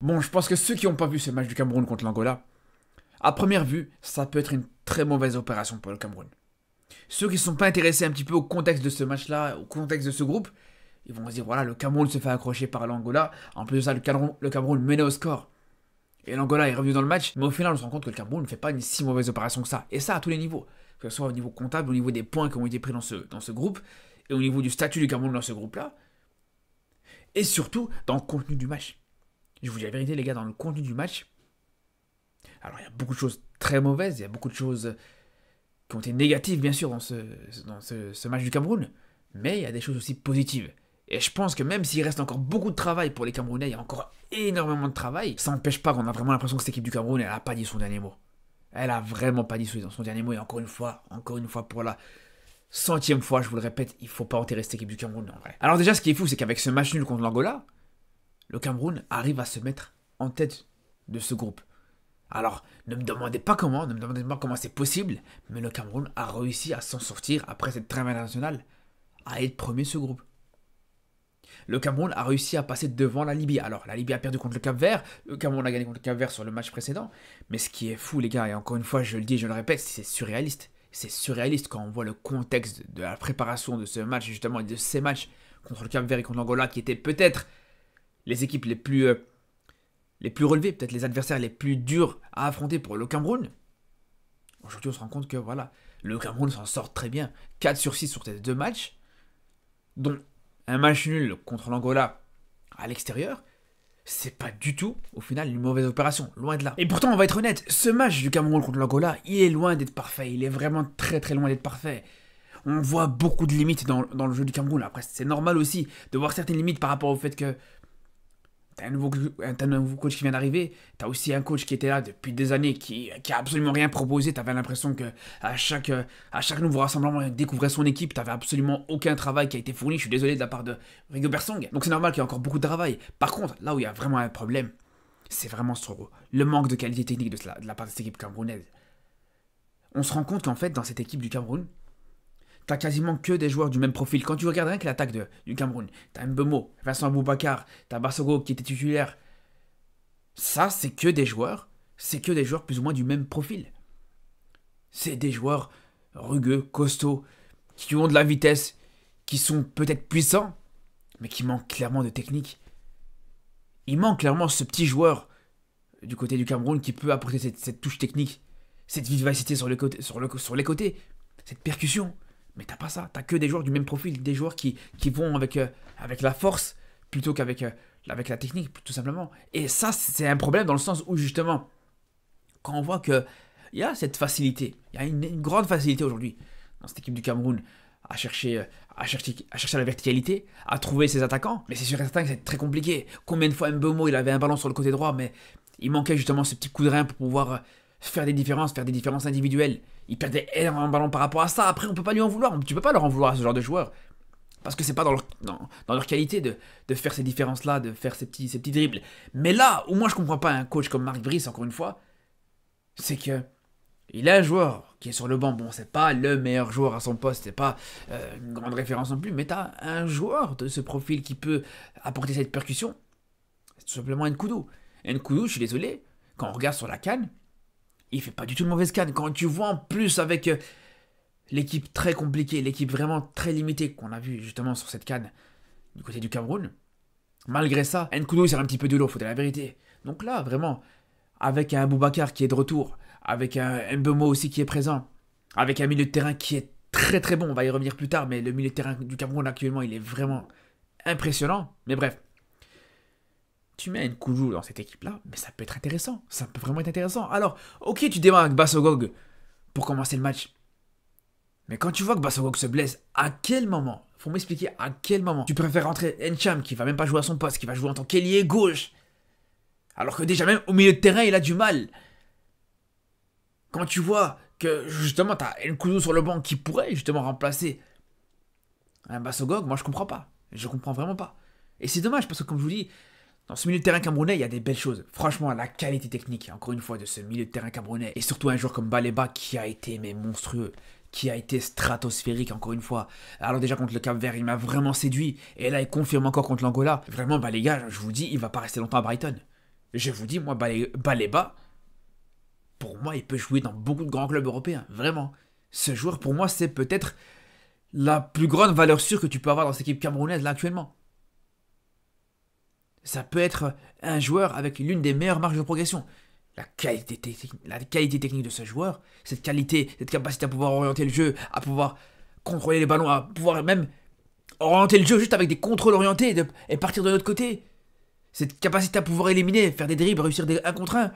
Bon, je pense que ceux qui n'ont pas vu ce match du Cameroun contre l'Angola, à première vue, ça peut être une très mauvaise opération pour le Cameroun. Ceux qui ne sont pas intéressés un petit peu au contexte de ce match-là, au contexte de ce groupe, ils vont se dire, voilà, le Cameroun se fait accrocher par l'Angola. En plus de ça, le Cameroun menait au score. Et l'Angola est revenu dans le match. Mais au final, on se rend compte que le Cameroun ne fait pas une si mauvaise opération que ça. Et ça à tous les niveaux. Que ce soit au niveau comptable, au niveau des points qui ont été pris dans ce groupe, et au niveau du statut du Cameroun dans ce groupe-là. Et surtout, dans le contenu du match. Je vous dis la vérité, les gars, dans le contenu du match, alors il y a beaucoup de choses très mauvaises, il y a beaucoup de choses qui ont été négatives, bien sûr, dans ce match du Cameroun, mais il y a des choses aussi positives. Et je pense que même s'il reste encore beaucoup de travail pour les Camerounais, il y a encore énormément de travail, ça n'empêche pas qu'on a vraiment l'impression que cette équipe du Cameroun, elle n'a pas dit son dernier mot. Elle a vraiment pas dit son dernier mot, et encore une fois, pour la centième fois, je vous le répète, il faut pas enterrer cette équipe du Cameroun en vrai. Alors déjà, ce qui est fou, c'est qu'avec ce match nul contre l'Angola, le Cameroun arrive à se mettre en tête de ce groupe. Alors, ne me demandez pas comment c'est possible, mais le Cameroun a réussi à s'en sortir après cette trêve internationale, à être premier de ce groupe. Le Cameroun a réussi à passer devant la Libye. Alors, la Libye a perdu contre le Cap-Vert, le Cameroun a gagné contre le Cap-Vert sur le match précédent, mais ce qui est fou, les gars, et encore une fois, je le dis, je le répète, c'est surréaliste. C'est surréaliste quand on voit le contexte de la préparation de ce match, justement, et de ces matchs contre le Cap-Vert et contre l'Angola, qui étaient peut-être les équipes les plus relevées, peut-être les adversaires les plus durs à affronter pour le Cameroun. Aujourd'hui, on se rend compte que voilà, le Cameroun s'en sort très bien. 4 sur 6 sur ces deux matchs, dont un match nul contre l'Angola à l'extérieur. C'est pas du tout, au final, une mauvaise opération, loin de là. Et pourtant, on va être honnête, ce match du Cameroun contre l'Angola, il est loin d'être parfait. Il est vraiment très très loin d'être parfait. On voit beaucoup de limites dans le jeu du Cameroun. Après, c'est normal aussi de voir certaines limites par rapport au fait que t'as un nouveau coach qui vient d'arriver, t'as aussi un coach qui était là depuis des années, qui a absolument rien proposé, t'avais l'impression que à chaque nouveau rassemblement, il découvrait son équipe, t'avais absolument aucun travail qui a été fourni, je suis désolé de la part de Rigo Bersong, donc c'est normal qu'il y ait encore beaucoup de travail. Par contre, là où il y a vraiment un problème, c'est vraiment sur le manque de qualité technique de la part de cette équipe camerounaise. On se rend compte qu'en fait, dans cette équipe du Cameroun, t'as quasiment que des joueurs du même profil. Quand tu regardes rien que l'attaque du Cameroun, t'as Mbemo, Vincent Aboubakar, t'as Bassongo qui était titulaire. Ça, c'est que des joueurs plus ou moins du même profil. C'est des joueurs rugueux, costauds, qui ont de la vitesse, qui sont peut-être puissants, mais qui manquent clairement de technique. Il manque clairement ce petit joueur du côté du Cameroun qui peut apporter cette touche technique, cette vivacité sur les côtés, cette percussion. Mais t'as pas ça, t'as que des joueurs du même profil, des joueurs qui vont avec la force plutôt qu'avec la technique, tout simplement. Et ça, c'est un problème dans le sens où, justement, quand on voit qu'il y a cette facilité, il y a une grande facilité aujourd'hui dans cette équipe du Cameroun à chercher la verticalité, à trouver ses attaquants, mais c'est sûr et certain que c'est très compliqué. Combien de fois Mbeumo, il avait un ballon sur le côté droit, mais il manquait justement ce petit coup de rein pour pouvoir faire des différences individuelles. Il perdait énormément de ballons par rapport à ça. Après, on peut pas lui en vouloir. Tu peux pas leur en vouloir à ce genre de joueurs. Parce que c'est pas dans leur qualité de faire ces différences-là, de faire ces petits dribbles. Mais là, où moi je comprends pas un coach comme Marc Brice, encore une fois, c'est que il a un joueur qui est sur le banc. Bon, c'est pas le meilleur joueur à son poste, c'est pas une grande référence non plus, mais t'as un joueur de ce profil qui peut apporter cette percussion. C'est tout simplement Nkoudou. Nkoudou, je suis désolé, quand on regarde sur la CAN, il fait pas du tout de mauvaise canne. Quand tu vois en plus avec l'équipe très compliquée, l'équipe vraiment très limitée qu'on a vu justement sur cette canne du côté du Cameroun, malgré ça, Nkoudou c'est un petit peu de l'eau, faut dire la vérité. Donc là, vraiment, avec un Boubacar qui est de retour, avec un Mbemo aussi qui est présent, avec un milieu de terrain qui est très très bon, on va y revenir plus tard, mais le milieu de terrain du Cameroun actuellement, il est vraiment impressionnant. Mais bref, tu mets Nkoudou dans cette équipe-là, mais ça peut être intéressant. Ça peut vraiment être intéressant. Alors, ok, tu démarres avec Bassogog pour commencer le match. Mais quand tu vois que Bassogog se blesse, à quel moment, faut m'expliquer à quel moment tu préfères rentrer Encham qui va même pas jouer à son poste, qui va jouer en tant qu'ailier gauche, alors que déjà même au milieu de terrain, il a du mal. Quand tu vois que justement t'as Nkoudou sur le banc qui pourrait justement remplacer un Bassogog, moi je comprends pas. Je comprends vraiment pas. Et c'est dommage parce que comme je vous dis, dans ce milieu de terrain camerounais, il y a des belles choses. Franchement, la qualité technique, encore une fois, de ce milieu de terrain camerounais. Et surtout un joueur comme Baleba qui a été mais monstrueux, qui a été stratosphérique, encore une fois. Alors déjà contre le Cap-Vert, il m'a vraiment séduit. Et là, il confirme encore contre l'Angola. Vraiment, bah les gars, je vous dis, il va pas rester longtemps à Brighton. Je vous dis, moi, Baleba, pour moi, il peut jouer dans beaucoup de grands clubs européens. Vraiment. Ce joueur, pour moi, c'est peut-être la plus grande valeur sûre que tu peux avoir dans cette équipe camerounaise là actuellement. Ça peut être un joueur avec l'une des meilleures marges de progression. La qualité technique de ce joueur, cette qualité, cette capacité à pouvoir orienter le jeu, à pouvoir contrôler les ballons, à pouvoir même orienter le jeu juste avec des contrôles orientés et partir de l'autre côté. Cette capacité à pouvoir éliminer, faire des dribbles, réussir des 1 contre 1.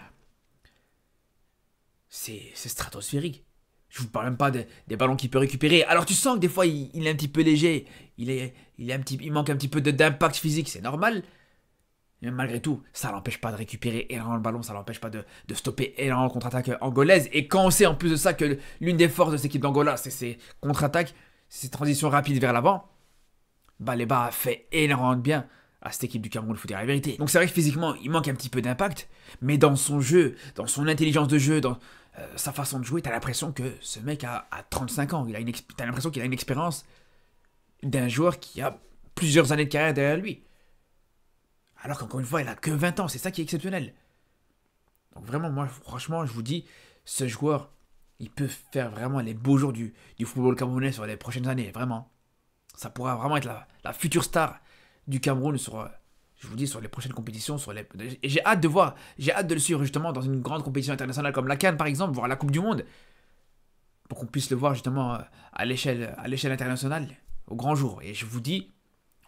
C'est stratosphérique. Je vous parle même pas des ballons qu'il peut récupérer. Alors tu sens que des fois il est un petit peu léger, il manque un petit peu d'impact physique, c'est normal. Mais malgré tout, ça l'empêche pas de récupérer énormément le ballon, ça l'empêche pas de stopper énormément de contre-attaques angolaises. Et quand on sait en plus de ça que l'une des forces de cette équipe d'Angola, c'est ses contre-attaques, ses transitions rapides vers l'avant, Baleba a fait énormément de bien à cette équipe du Cameroun, faut dire la vérité. Donc c'est vrai que physiquement, il manque un petit peu d'impact, mais dans son jeu, dans son intelligence de jeu, dans sa façon de jouer, t'as l'impression que ce mec a 35 ans. T'as l'impression qu'il a une expérience d'un joueur qui a plusieurs années de carrière derrière lui. Alors qu'encore une fois, il a que 20 ans, c'est ça qui est exceptionnel. Donc vraiment, moi, franchement, je vous dis, ce joueur, il peut faire vraiment les beaux jours du football camerounais sur les prochaines années, vraiment. Ça pourra vraiment être la future star du Cameroun je vous dis, sur les prochaines compétitions. Et j'ai hâte de le suivre justement dans une grande compétition internationale comme la CAN par exemple, voire la Coupe du Monde, pour qu'on puisse le voir justement à l'échelle internationale, au grand jour. Et je vous dis,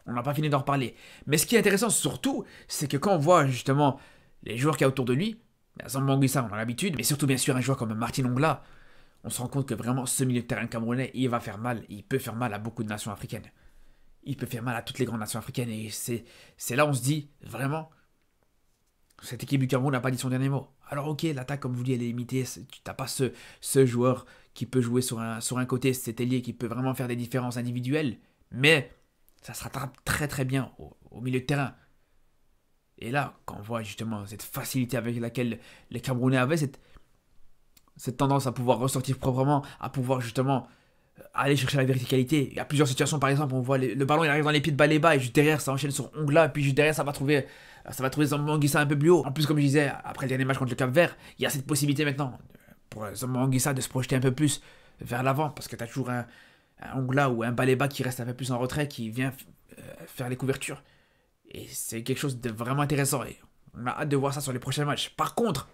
on n'a pas fini d'en reparler. Mais ce qui est intéressant surtout, c'est que quand on voit justement les joueurs qu'il y a autour de lui, Zambo Anguissa, on a l'habitude, mais surtout bien sûr un joueur comme Martin Ongla, on se rend compte que vraiment ce milieu de terrain camerounais, il va faire mal, il peut faire mal à beaucoup de nations africaines. Il peut faire mal à toutes les grandes nations africaines. Et c'est là où on se dit, vraiment, cette équipe du Cameroun n'a pas dit son dernier mot. Alors ok, l'attaque, comme je vous dis, elle est limitée. Tu n'as pas ce joueur qui peut jouer sur un côté, cet ailier qui peut vraiment faire des différences individuelles. Mais ça se rattrape très très bien au milieu de terrain. Et là, quand on voit justement cette facilité avec laquelle les Camerounais avaient, cette tendance à pouvoir ressortir proprement, à pouvoir justement aller chercher la verticalité. Il y a plusieurs situations, par exemple, on voit le ballon, il arrive dans les pieds de Baleba et juste derrière, ça enchaîne sur Ongla, et puis juste derrière, ça va trouver Zambo Anguissa un peu plus haut. En plus, comme je disais, après le dernier match contre le Cap-Vert, il y a cette possibilité maintenant pour Zambo Anguissa de se projeter un peu plus vers l'avant, parce que tu as toujours un Ongla ou un Baleba qui reste un peu plus en retrait, qui vient faire les couvertures. Et c'est quelque chose de vraiment intéressant, et on a hâte de voir ça sur les prochains matchs. Par contre,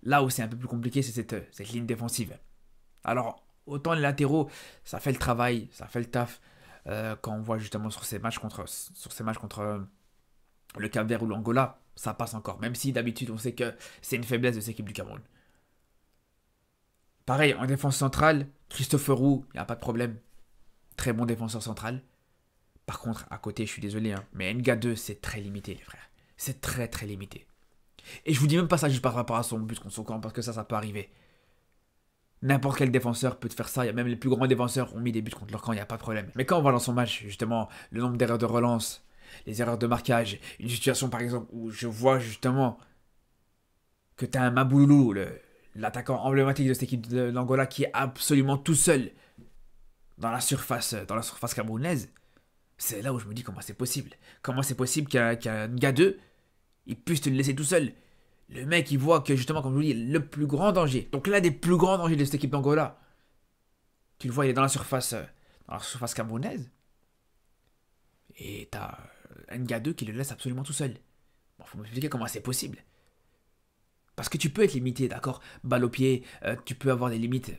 là où c'est un peu plus compliqué, c'est cette ligne défensive. Alors, autant les latéraux, ça fait le travail, ça fait le taf. Quand on voit justement sur ces matchs contre le Cap-Vert ou l'Angola, ça passe encore. Même si d'habitude on sait que c'est une faiblesse de cette équipe du Cameroun. Pareil, en défense centrale, Christopher Roux, il n'y a pas de problème. Très bon défenseur central. Par contre, à côté, je suis désolé, hein, mais NGA2, c'est très limité, les frères. C'est très très limité. Et je vous dis même pas ça juste par rapport à son but contre son camp, parce que ça peut arriver. N'importe quel défenseur peut te faire ça. Il y a même les plus grands défenseurs ont mis des buts contre leur camp, il n'y a pas de problème. Mais quand on voit dans son match, justement, le nombre d'erreurs de relance, les erreurs de marquage, une situation par exemple où je vois justement que tu as un Maboulou, l'attaquant emblématique de cette équipe de l'Angola, qui est absolument tout seul dans la surface camerounaise, c'est là où je me dis comment c'est possible. Comment c'est possible qu'un gars 2, il puisse te le laisser tout seul. Le mec, il voit que justement, comme je vous dis, le plus grand danger. Donc l'un des plus grands dangers de cette équipe d'Angola. Tu le vois, il est dans la surface camerounaise. Et t'as Nga2 qui le laisse absolument tout seul. Bon, faut m'expliquer comment c'est possible. Parce que tu peux être limité, d'accord? Balle au pied, tu peux avoir des limites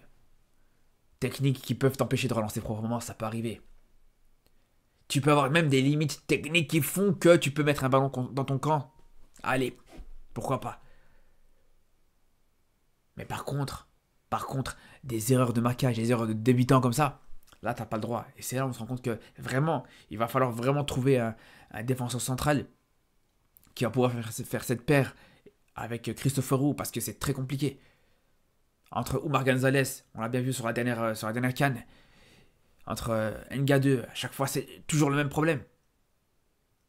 techniques qui peuvent t'empêcher de relancer proprement, ça peut arriver. Tu peux avoir même des limites techniques qui font que tu peux mettre un ballon dans ton camp. Allez, pourquoi pas. Mais par contre, des erreurs de marquage, des erreurs de débutant comme ça, là, t'as pas le droit. Et c'est là où on se rend compte que vraiment, il va falloir vraiment trouver un défenseur central qui va pouvoir faire cette paire avec Christopher Roux, parce que c'est très compliqué. Entre Oumar Gonzalez, on l'a bien vu sur la dernière CAN, entre Nga2, à chaque fois, c'est toujours le même problème.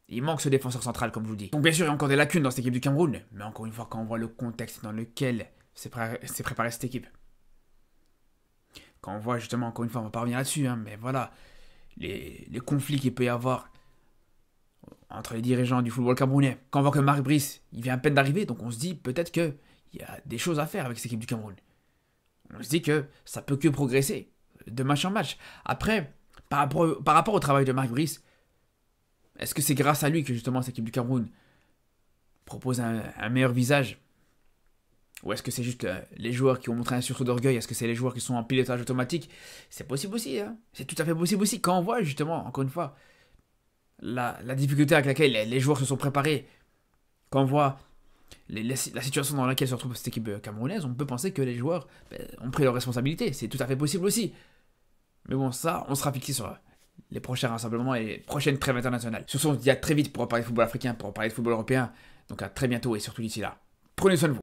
Il manque ce défenseur central, comme je vous dis. Donc bien sûr, il y a encore des lacunes dans cette équipe du Cameroun, mais encore une fois, quand on voit le contexte dans lequel s'est préparée cette équipe, quand on voit justement, encore une fois, on va pas revenir là-dessus, hein, mais voilà, les conflits qu'il peut y avoir entre les dirigeants du football camerounais. Quand on voit que Marc Brice, il vient à peine d'arriver, donc on se dit peut-être qu'il y a des choses à faire avec cette équipe du Cameroun. On se dit que ça peut que progresser de match en match. Après, par rapport au travail de Marc Brice, est-ce que c'est grâce à lui que justement cette équipe du Cameroun propose un meilleur visage? Ou est-ce que c'est juste les joueurs qui ont montré un sursaut d'orgueil? Est-ce que c'est les joueurs qui sont en pilotage automatique? C'est possible aussi, hein. C'est tout à fait possible aussi. Quand on voit justement, encore une fois, la difficulté avec laquelle les joueurs se sont préparés, quand on voit la situation dans laquelle se retrouve cette équipe camerounaise, on peut penser que les joueurs ont pris leurs responsabilités. C'est tout à fait possible aussi. Mais bon, ça, on sera fixé sur les prochains rassemblements et les prochaines trêves internationales. Sur ce, on se dit à très vite pour parler de football africain, pour parler de football européen. Donc à très bientôt et surtout d'ici là. Prenez soin de vous.